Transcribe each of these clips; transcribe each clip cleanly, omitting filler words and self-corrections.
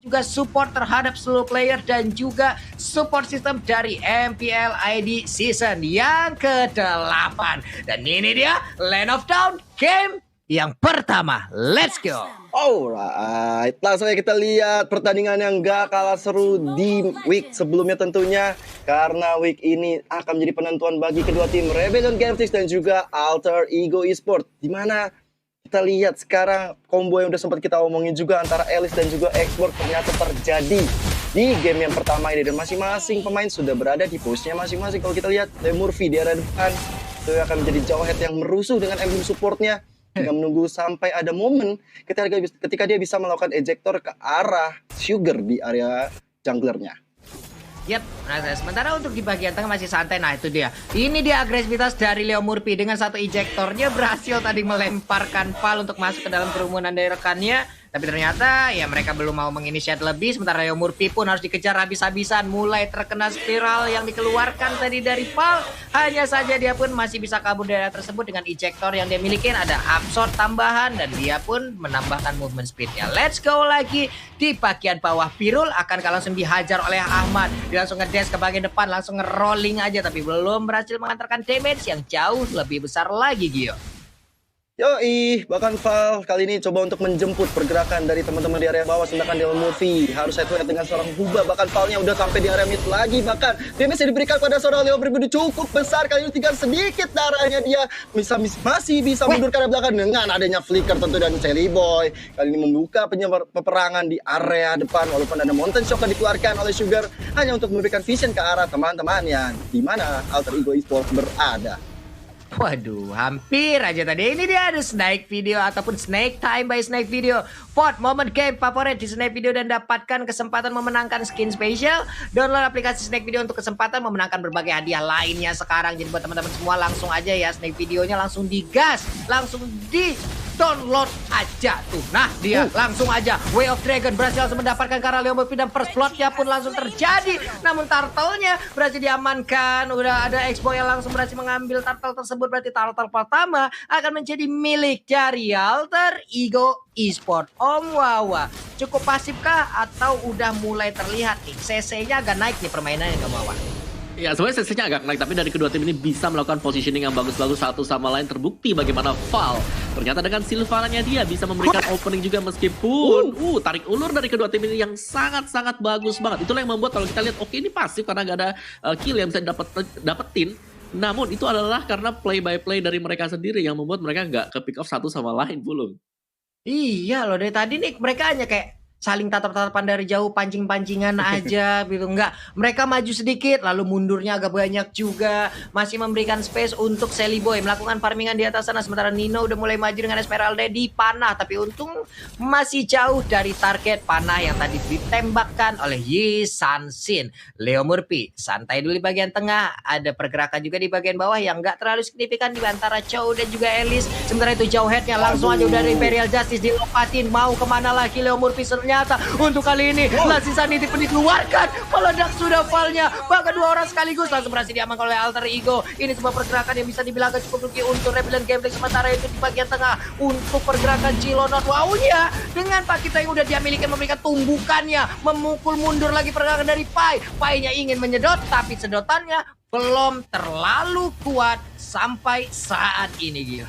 juga support terhadap seluruh player dan juga support system dari MPL ID season yang ke-8. Dan ini dia Land of Dawn game yang pertama. Let's go. Alright, langsung aja kita lihat pertandingan yang gak kalah seru di week sebelumnya tentunya. Karena week ini akan menjadi penentuan bagi kedua tim Rebellion Games dan juga Alter Ego Esports. Dimana kita lihat sekarang combo yang udah sempat kita omongin juga antara Elis dan juga Xbox ternyata terjadi di game yang pertama ini. Dan masing-masing pemain sudah berada di posisinya masing-masing. Kalau kita lihat Murphy di area depan itu akan menjadi Jawhead yang merusuh dengan emblem supportnya. Hingga menunggu sampai ada momen ketika dia bisa melakukan ejector ke arah Sugar di area junglernya. Yap, nah sementara untuk di bagian tengah masih santai. Nah itu dia. Ini dia agresivitas dari Leo Murphy. Dengan satu ejektornya berhasil tadi melemparkan Val untuk masuk ke dalam kerumunan dari rekannya. Tapi ternyata ya mereka belum mau menginisiat lebih. Sementara Leo Murphy pun harus dikejar habis-habisan. Mulai terkena spiral yang dikeluarkan tadi dari Val. Hanya saja dia pun masih bisa kabur dari area tersebut dengan ejector yang dia miliki. Ada absorb tambahan dan dia pun menambahkan movement speednya. Let's go lagi di bagian bawah. Pirul akan langsung dihajar oleh Ahmad. Dia langsung ngedash ke bagian depan, langsung ngerolling aja. Tapi belum berhasil mengantarkan damage yang jauh lebih besar lagi, Gio. Yoi, bahkan Val kali ini coba untuk menjemput pergerakan dari teman-teman di area bawah. Sedangkan Leo Murphy harus head to head dengan seorang Huba. Bahkan Valnya udah sampai di area mid lagi. Bahkan damage yang diberikan pada seorang Leo Murphy cukup besar. Kali ini tinggal sedikit darahnya, dia masih bisa mundur ke arah belakang dengan adanya flicker tentu dan Celi Boy. Kali ini membuka peperangan di area depan. Walaupun ada Mountain Shock yang dikeluarkan oleh Sugar hanya untuk memberikan vision ke arah teman-temannya di mana Alter Ego Esports berada. Waduh, hampir aja tadi. Ini dia ada Snake Video ataupun Snake Time by Snake Video. Vote moment game favorit di Snake Video dan dapatkan kesempatan memenangkan skin spesial. Download aplikasi Snake Video untuk kesempatan memenangkan berbagai hadiah lainnya sekarang. Jadi buat teman-teman semua langsung aja ya Snake Videonya langsung digas, langsung di download aja tuh. Nah dia langsung aja Way of Dragon berhasil langsung mendapatkan karena Leo Murphy dan first bloodnya pun langsung terjadi. Namun turtle-nya berhasil diamankan. Udah ada X-Boy yang langsung berhasil mengambil turtle tersebut. Berarti turtle pertama akan menjadi milik dari Alter Ego Esports. Om Wawa cukup pasifkah atau udah mulai terlihat nih CC-nya agak naik nih permainannya Om Wawa? Ya sebenarnya sesinya agak naik, tapi dari kedua tim ini bisa melakukan positioning yang bagus-bagus satu sama lain. Terbukti bagaimana Val ternyata dengan Sylvananya dia bisa memberikan opening juga meskipun tarik ulur dari kedua tim ini yang sangat-sangat bagus banget. Itulah yang membuat kalau kita lihat oke ini pasif karena gak ada kill yang bisa dapetin. Namun itu adalah karena play by play dari mereka sendiri yang membuat mereka gak ke pick off satu sama lain belum. Iya loh, dari tadi nih mereka hanya kayak saling tatap-tatapan dari jauh, pancing-pancingan aja gitu. Enggak, mereka maju sedikit lalu mundurnya agak banyak juga. Masih memberikan space untuk Celi Boy melakukan farmingan di atas sana. Sementara Nino udah mulai maju dengan Esmeralda di panah, tapi untung masih jauh dari target panah yang tadi ditembakkan oleh Yi Sansin. Leo Murphy santai dulu di bagian tengah. Ada pergerakan juga di bagian bawah yang enggak terlalu signifikan di antara Chow dan juga Elis. Sementara itu Jawheadnya langsung aja udah dari Imperial Justice dilompatin. Mau kemana lagi Leo Murphy? Ternyata untuk kali ini Lassie Sanity pun dikeluarkan. Meledak sudah Valnya. Bahkan dua orang sekaligus langsung berhasil diamankan oleh Alter Ego. Ini sebuah pergerakan yang bisa dibilang cukup rugi untuk Rebellion Gameplay. Sementara itu di bagian tengah untuk pergerakan Cilonot. Wownya dengan Pakita yang udah dia miliki memberikan tumbukannya. Memukul mundur lagi pergerakan dari Pai. Pai-nya ingin menyedot tapi sedotannya belum terlalu kuat sampai saat ini Gio.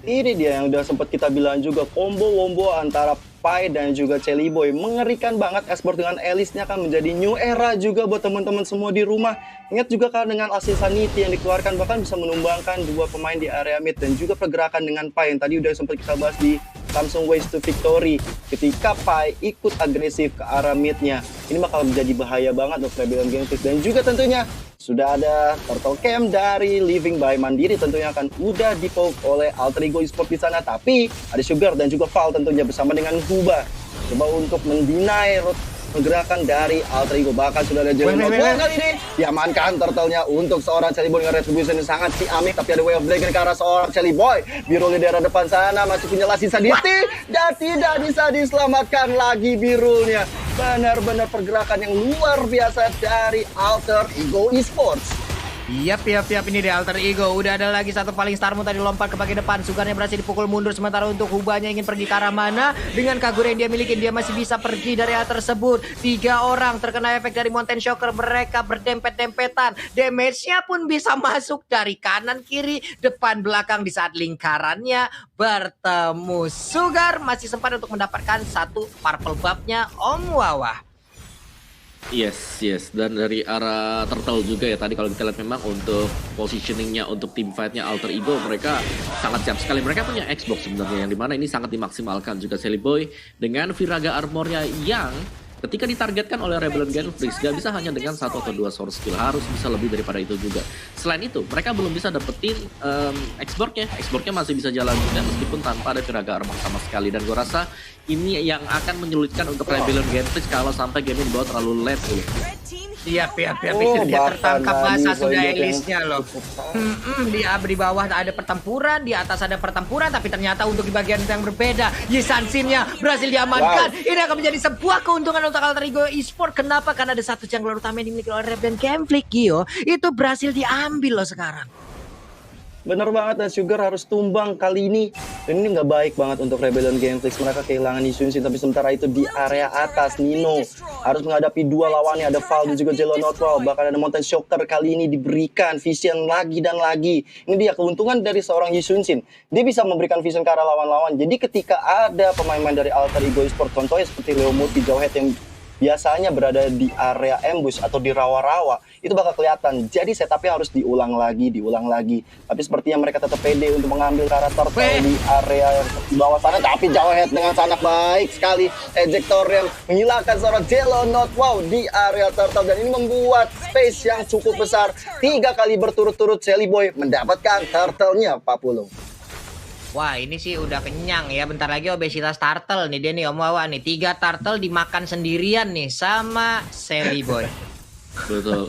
Ini dia yang udah sempat kita bilang juga, combo-wombo antara Pai dan juga Celi Boy mengerikan banget. Esport dengan Elisnya kan menjadi new era juga buat teman-teman semua di rumah. Ingat juga kan dengan Lassie Sanity yang dikeluarkan bahkan bisa menumbangkan dua pemain di area mid. Dan juga pergerakan dengan Pai yang tadi udah sempat kita bahas di Samsung Ways to Victory. Ketika Pai ikut agresif ke arah midnya, ini bakal menjadi bahaya banget untuk Rebellion Games. Dan juga tentunya sudah ada Turtle Camp dari Living by Mandiri tentunya akan udah dipoke oleh Alter Ego Esports di sana. Tapi ada Sugar dan juga Val tentunya bersama dengan Huba coba untuk mendinai pergerakan dari Alter Ego. Bahkan sudah ada Jelly kali ini diamankan turtle-nya untuk seorang Celi Boy dengan retribution yang sangat ciamik. Tapi ada Way of Dragon ke arah seorang Celi Boy. Biru di daerah depan sana masih punya Lassie Sanity dan tidak bisa diselamatkan lagi Birulnya. Benar-benar pergerakan yang luar biasa dari Alter Ego Esports. Yap, ini di Alter Ego. Udah ada lagi satu paling Star Moon tadi lompat ke bagian depan. Sugarnya berhasil dipukul mundur. Sementara untuk Hubanya ingin pergi ke arah mana. Dengan Kagura yang dia miliki, dia masih bisa pergi dari area tersebut. 3 orang terkena efek dari Mountain Shocker. Mereka berdempet-dempetan. Damage-nya pun bisa masuk dari kanan, kiri, depan, belakang. Di saat lingkarannya bertemu. Sugar masih sempat untuk mendapatkan satu purple buff-nya Om Wawa. Yes, dan dari arah Turtle juga ya tadi kalau kita lihat memang untuk positioningnya untuk team fightnya Alter Ego mereka sangat siap sekali. Mereka punya Xbox sebenarnya yang dimana ini sangat dimaksimalkan juga Sally Boy dengan Viraga armornya yang ketika ditargetkan oleh Rebellion Genflix gak bisa hanya dengan 1 atau 2 source skill, harus bisa lebih daripada itu juga. Selain itu mereka belum bisa dapetin Xbox-nya masih bisa jalan juga meskipun tanpa ada Viraga armor sama sekali. Dan gue rasa ini yang akan menyulitkan untuk Rebellion Genflix kalau sampai game ini dibawa terlalu late dulu. Iya, dia tertangkap basah sudah Elisnya loh. Di bawah ada pertempuran, di atas ada pertempuran, tapi ternyata untuk di bagian yang berbeda, Yisansinnya berhasil diamankan. Ini akan menjadi sebuah keuntungan untuk Alter Ego Esport. Kenapa? Karena ada satu jungler utama yang dimiliki oleh Rebellion Genflix, Gio. Itu berhasil diambil loh sekarang. Bener banget, dan Sugar harus tumbang kali ini. Dan ini nggak baik banget untuk Rebellion Genflix. Mereka kehilangan Yisunsin, tapi sementara itu di area atas Nino harus menghadapi 2 lawannya. Ada Val dan juga Jello Notwell. Bahkan ada Mountain Shocker kali ini diberikan vision lagi dan lagi. Ini dia keuntungan dari seorang Yisunsin. Dia bisa memberikan vision ke arah lawan-lawan. Jadi ketika ada pemain-pemain dari Alter Ego Esport, contohnya seperti Leo Murphy, Jawhead yang biasanya berada di area ambush atau di rawa-rawa, itu bakal kelihatan. Jadi setupnya harus diulang lagi. Tapi sepertinya mereka tetap pede untuk mengambil karakter di area di bawah sana. Tapi Jawhead dengan sangat baik sekali ejector yang menghilangkan seorang Jello Notwell di area turtle. Dan ini membuat space yang cukup besar. 3 kali berturut-turut Sally Boy mendapatkan turtle-nya Pak Pulung. Wah, ini sih udah kenyang ya. Bentar lagi obesitas turtle nih dia nih Om Wawa nih. 3 turtle dimakan sendirian nih sama Sally Boy. Betul.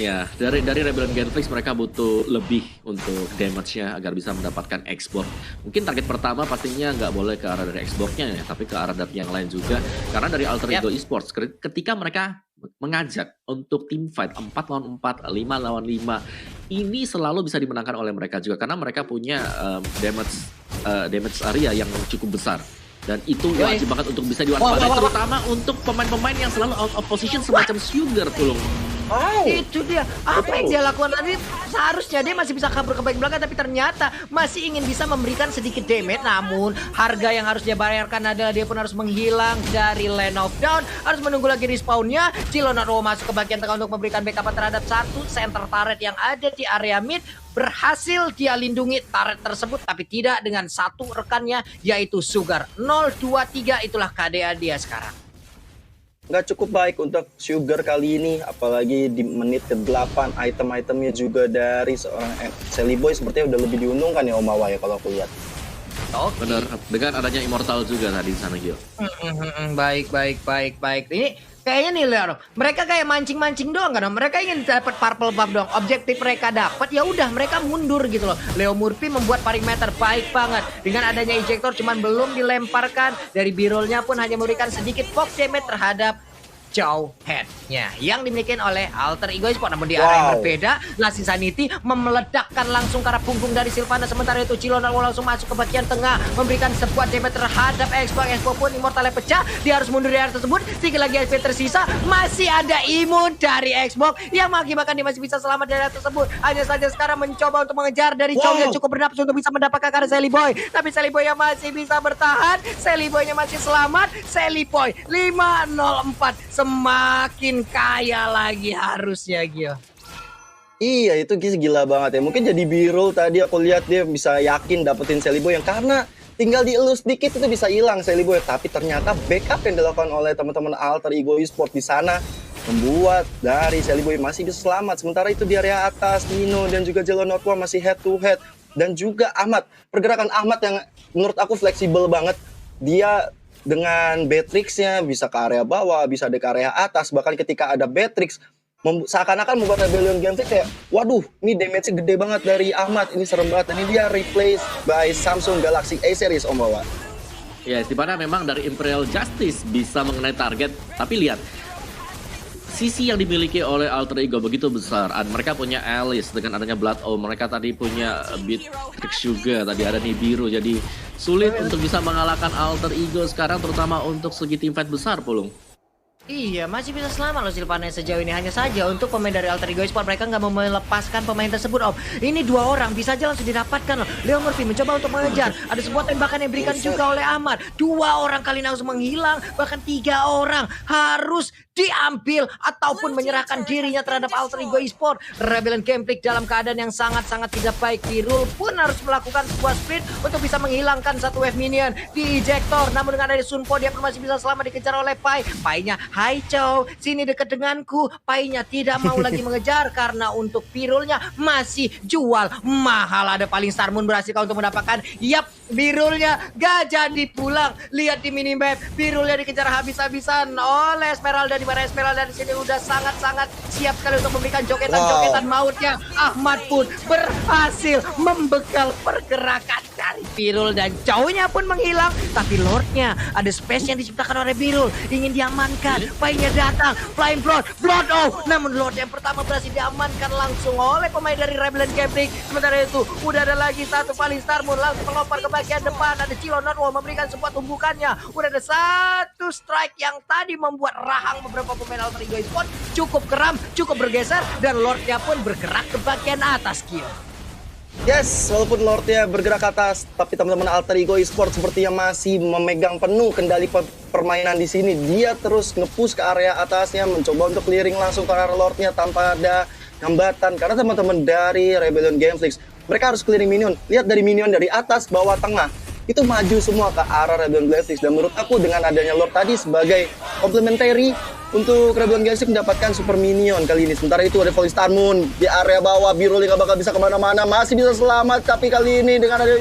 Ya dari Rebellion Genflix mereka butuh lebih untuk damage-nya agar bisa mendapatkan Xbox. Mungkin target pertama pastinya nggak boleh ke arah dari Xbox-nya ya, tapi ke arah dari yang lain juga. Karena dari Alter Ego Esports ketika mereka mengajak untuk team fight 4 lawan 4, 5 lawan 5, ini selalu bisa dimenangkan oleh mereka juga karena mereka punya damage area yang cukup besar. Dan itu wajib banget untuk bisa diwaspadai, terutama untuk pemain-pemain yang selalu out of position semacam Sugar, Pulung. Itu dia. Apa yang dia lakukan tadi? Seharusnya dia masih bisa kabur ke bagian belakang, tapi ternyata masih ingin bisa memberikan sedikit damage. Namun harga yang harus dia bayarkan adalah dia pun harus menghilang dari Land of Dawn. Harus menunggu lagi respawnnya. Cilonaro masuk ke bagian tengah untuk memberikan backup terhadap satu center turret yang ada di area mid. Berhasil dia lindungi turret tersebut, tapi tidak dengan satu rekannya, yaitu Sugar. 0-2-3 itulah KDA dia sekarang. Nggak cukup baik untuk Sugar kali ini, apalagi di menit ke-8 item-itemnya juga dari seorang Sally Boy sepertinya udah lebih diuntungkan ya Om Wawa ya kalau aku lihat. Bener, dengan adanya Immortal juga tadi di sana Gio. Baik. Ini kayaknya nih Leo, mereka kayak mancing-mancing doang kan? Mereka ingin dapat purple buff doang. Objektif mereka dapat, ya udah mereka mundur gitu loh. Leo Murphy membuat parameter baik banget dengan adanya ejector, cuman belum dilemparkan. Dari birolnya pun hanya memberikan sedikit box damage terhadap Jawhead-nya yang dimiliki oleh Alter Ego Esport. Namun di area yang berbeda, Lassie Sanity memeledakkan langsung ke arah punggung dari Sylvana. Sementara itu Cilonaro langsung masuk ke bagian tengah memberikan sebuah damage terhadap Xbox. Xbox pun immortalnya pecah, dia harus mundur dari area tersebut. 3 lagi HP tersisa, masih ada imun dari Xbox yang mengakibatkan dia masih bisa selamat dari area tersebut. Hanya saja sekarang mencoba untuk mengejar dari Chow yang cukup bernafsu untuk bisa mendapatkan karena Sally Boy. Tapi Sally Boy yang masih bisa bertahan, Sally Boy-nya masih selamat. Sally Boy 504 semakin kaya lagi harusnya Gio. Iya, itu gila banget ya. Mungkin jadi B-roll tadi aku lihat dia bisa yakin dapetin Sally Boy yang karena tinggal dielus dikit itu bisa hilang Sally Boy. Tapi ternyata backup yang dilakukan oleh teman-teman Alter Ego Esport di sana membuat dari Sally Boy masih bisa selamat. Sementara itu di area atas Nino dan juga Jello Notwell masih head to head. Dan juga Ahmad, pergerakan Ahmad yang menurut aku fleksibel banget. Dia dengan Beatrix-nya bisa ke area bawah, bisa ke area atas. Bahkan ketika ada Beatrix, seakan-akan membuat Rebellion Genflix kayak, waduh, ini damage-nya gede banget dari Ahmad. Ini serem banget. Ini dia replace by Samsung Galaxy A Series, Om Wawa. Ya, di mana memang dari Imperial Justice bisa mengenai target. Tapi lihat, sisi yang dimiliki oleh Alter Ego begitu besar. Mereka punya Alice dengan adanya Blood Owl, mereka tadi punya Beatrix juga, tadi ada Nibiru, jadi sulit untuk bisa mengalahkan Alter Ego sekarang, terutama untuk segi tim fight besar, Pulung. Iya, masih bisa selamat loh Silvana sejauh ini. Hanya saja untuk pemain dari Alter Ego Esports, mereka nggak mau melepaskan pemain tersebut, Om. Ini 2 orang bisa aja langsung didapatkan loh. Leo Murphy mencoba untuk mengejar. Ada sebuah tembakan yang diberikan juga oleh Ahmad. 2 orang kali ini langsung menghilang. Bahkan 3 orang harus diambil ataupun menyerahkan dirinya terhadap Alter Ego Esports. Rebellion Gameplay dalam keadaan yang sangat-sangat tidak baik. Virul pun harus melakukan sebuah sprint untuk bisa menghilangkan satu wave minion di ejector. Namun dengan ada Sunpo, dia pun masih bisa selamat dikejar oleh Pai. Pai-nya, hai Chow, sini dekat denganku. Pai-nya tidak mau lagi mengejar karena untuk Virulnya masih jual mahal. Ada paling Star Moon berhasil untuk mendapatkan. Yap, Virulnya gak jadi pulang. Lihat di minimap, Virulnya dikejar habis-habisan oleh Esmeralda, di mana Esmeralda di sini udah sangat-sangat siap sekali untuk memberikan jogetan-jogetan mautnya. Ahmad pun berhasil membegal pergerakan dari Virul dan Chow-nya pun menghilang. Tapi Lordnya, ada space yang diciptakan oleh Virul, ingin diamankan. Pai-nya datang, Flying Blood out. Namun Lord yang pertama berhasil diamankan langsung oleh pemain dari Rebellion Gameplay. Sementara itu udah ada lagi satu paling Star Moon langsung melompat ke bagian depan. Ada Cilo Notwall memberikan sebuah tumbukannya. Udah ada satu strike yang tadi membuat rahang beberapa pemain Alter Ego Esports cukup keram, cukup bergeser, dan Lordnya pun bergerak ke bagian atas, Kyo. Yes, walaupun Lordnya bergerak ke atas, tapi teman-teman Alter Ego Esports sepertinya masih memegang penuh kendali permainan di sini. Dia terus nge-push ke area atasnya, mencoba untuk clearing langsung ke arah Lordnya tanpa ada hambatan. Karena teman-teman dari Rebellion Gameflix, mereka harus clearing minion. Lihat dari minion dari atas, bawah, tengah, itu maju semua ke arah Rebellion Gameflix. Dan menurut aku dengan adanya Lord tadi sebagai complementary untuk Rebellion Gameflix mendapatkan super minion kali ini. Sementara itu ada Falling Star Moon di area bawah. Birul yang gak bakal bisa kemana-mana, masih bisa selamat. Tapi kali ini dengan ada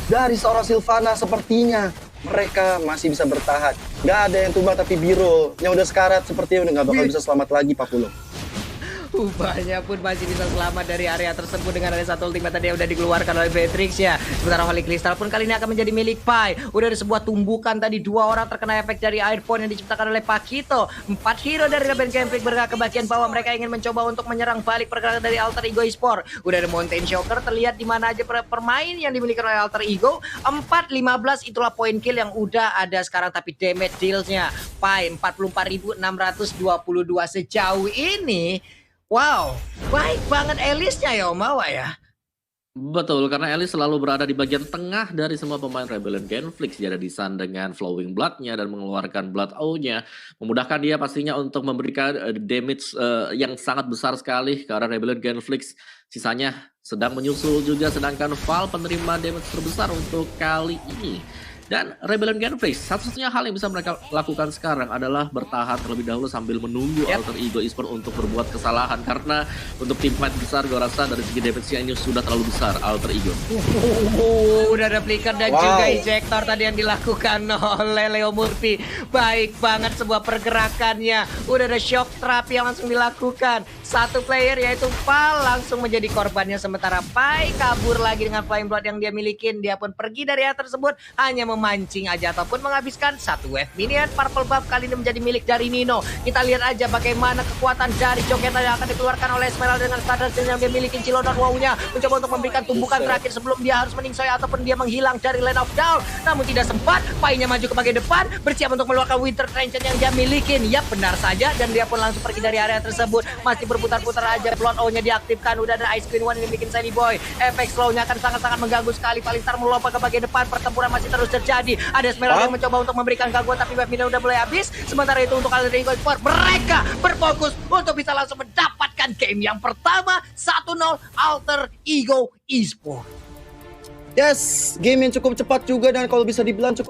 dari seorang Silvana, sepertinya mereka masih bisa bertahan. Gak ada yang tumbang, tapi Birul yang udah sekarat sepertinya udah gak bakal bisa selamat lagi, Pak Pulung. Ubahnya pun masih bisa selamat dari area tersebut dengan ada satu ultimate tadi yang udah dikeluarkan oleh Beatrix ya. Sementara Holy Crystal pun kali ini akan menjadi milik Pai. Udah ada sebuah tumbukan tadi, 2 orang terkena efek dari air point yang diciptakan oleh Pakito. 4 hero dari Rebellion Gameplay bergerak ke bagian bawah. Mereka ingin mencoba untuk menyerang balik pergerakan dari Alter Ego Esports. Udah ada Mountain Shocker terlihat di mana aja permain yang dimiliki oleh Alter Ego. 4-15 itulah point kill yang udah ada sekarang, tapi damage dealsnya Pai 44.622 sejauh ini. Wow, baik banget Alice-nya ya Om Awa ya. Betul, karena Alice selalu berada di bagian tengah dari semua pemain Rebellion Genflix. Dia ada di Sun dengan Flowing Blood-nya dan mengeluarkan Blood Owl-nya. Memudahkan dia pastinya untuk memberikan damage yang sangat besar sekali karena Rebellion Genflix sisanya sedang menyusul juga. Sedangkan Val penerima damage terbesar untuk kali ini. Dan Rebellion Genflix, satu-satunya hal yang bisa mereka lakukan sekarang adalah bertahan terlebih dahulu sambil menunggu Alter Ego Esports untuk berbuat kesalahan. Karena untuk tim fight besar, gue rasa dari segi damage-nya ini sudah terlalu besar Alter Ego. Udah ada flicker dan juga ejector tadi yang dilakukan oleh Leo Murphy. Baik banget sebuah pergerakannya. Udah ada shock trap yang langsung dilakukan. Satu player yaitu Val langsung menjadi korbannya. Sementara Pai kabur lagi dengan Flying Blood yang dia milikin. Dia pun pergi dari area tersebut hanya memancing aja ataupun menghabiskan satu wave minion. Purple buff kali ini menjadi milik dari Nino. Kita lihat aja bagaimana kekuatan dari jogetan yang akan dikeluarkan oleh Esmeralda dengan standar yang dia miliki. Cilodon Wow-nya mencoba untuk memberikan tumbukan terakhir sebelum dia harus meningsoy ataupun dia menghilang dari lane of down. Namun tidak sempat. Pai-nya maju ke bagian depan, bersiap untuk mengeluarkan Winter Trenchant yang dia miliki. Yap, benar saja, dan dia pun langsung pergi dari area tersebut. Masih berputar-putar aja. Blood O-nya diaktifkan. Udah ada Ice Queen One yang bikin Sally Boy. Efek slow-nya akan sangat-sangat mengganggu sekali. Paling Star melompat ke bagian depan. Pertempuran masih terus terjadi. Ada Esmeralda yang mencoba untuk memberikan gangguan, tapi wave minion udah mulai habis. Sementara itu untuk Alter Ego Esports, mereka berfokus untuk bisa langsung mendapatkan game yang pertama. 1-0 Alter Ego Esports. Yes, game yang cukup cepat juga dan kalau bisa dibilang cukup